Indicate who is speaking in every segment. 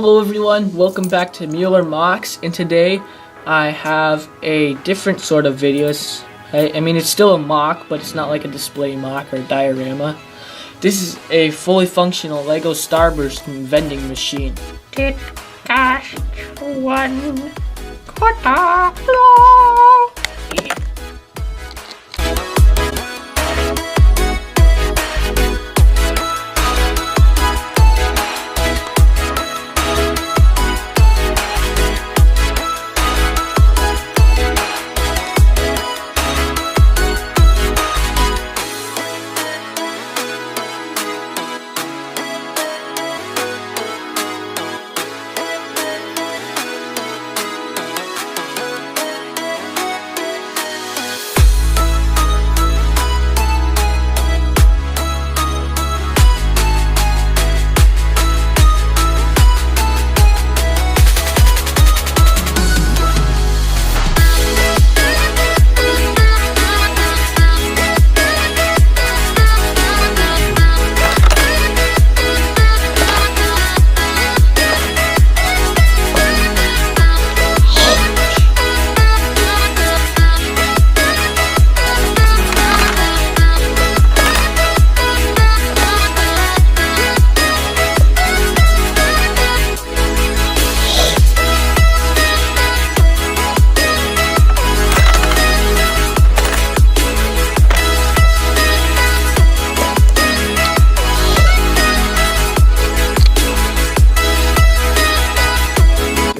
Speaker 1: Hello everyone, welcome back to Mueller Mocks, and today I have a different sort of videos. I mean, it's still a mock, but it's not like a display mock or a diorama. This is a fully functional Lego starburst vending machine.
Speaker 2: It costs $1.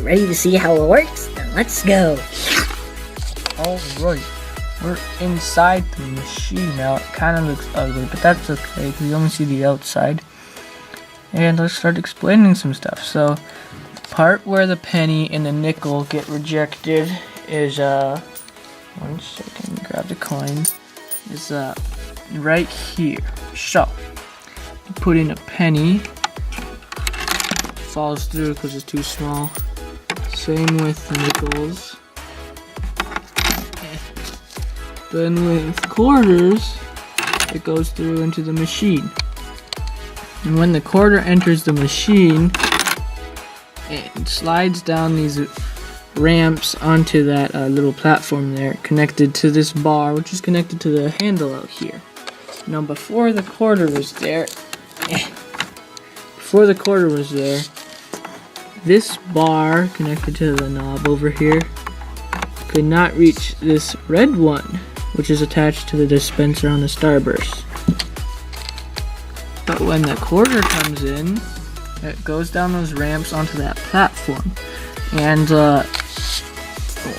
Speaker 3: Ready to see how it works? Then let's go.
Speaker 1: Alright, we're inside the machine now. It kind of looks ugly, but that's okay because you only see the outside. And let's start explaining some stuff. So, the part where the penny and the nickel get rejected is, one second, grab the coin, is, right here. So, you put in a penny, falls through because it's too small. Same with nickels. Then with quarters, it goes through into the machine. And when the quarter enters the machine, it slides down these ramps onto that little platform there, connected to this bar, which is connected to the handle out here. Now before the quarter was there, this bar connected to the knob over here could not reach this red one, which is attached to the dispenser on the starburst. But when the quarter comes in, it goes down those ramps onto that platform. And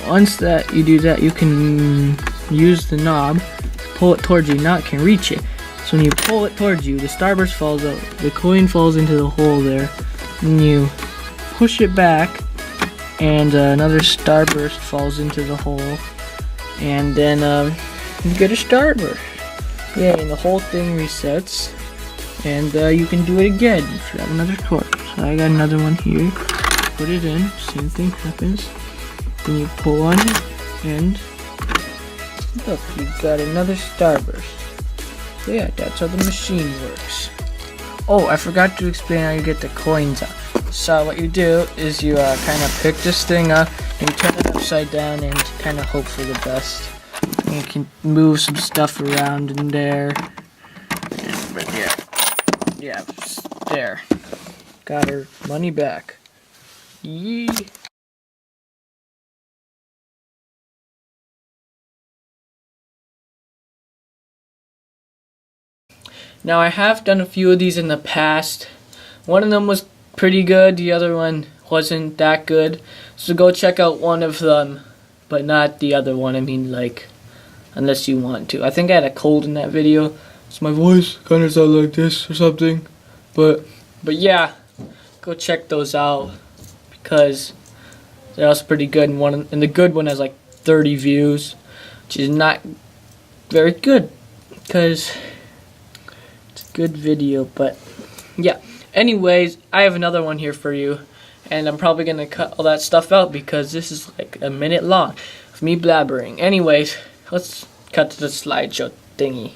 Speaker 1: once that you do that, you can use the knob, pull it towards you. Now it can reach it. So when you pull it towards you, the starburst falls out, the coin falls into the hole there, and you push it back, and another starburst falls into the hole, and then you get a starburst. Yeah, and the whole thing resets, and you can do it again if you have another quarter. So I got another one here. Put it in, same thing happens. Then you pull on it, and look, you've got another starburst. So yeah, that's how the machine works. Oh, I forgot to explain how you get the coins out. So what you do is you kind of pick this thing up and you turn it upside down and kind of hope for the best. And you can move some stuff around in there. But yeah, there. Got her money back. Yee. Now I have done a few of these in the past. One of them was pretty good, the other one wasn't that good. So go check out one of them, but not the other one. I mean, like, unless you want to. I think I had a cold in that video, so my voice kind of sounded like this or something. But yeah, go check those out because they're also pretty good. And the good one has like 30 views, which is not very good because it's a good video. But yeah. Anyways, I have another one here for you, and I'm probably going to cut all that stuff out because this is like a minute long of me blabbering. Anyways, let's cut to the slideshow thingy.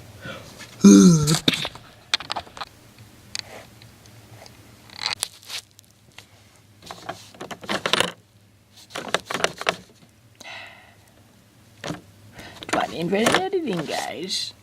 Speaker 1: got infinite editing, guys.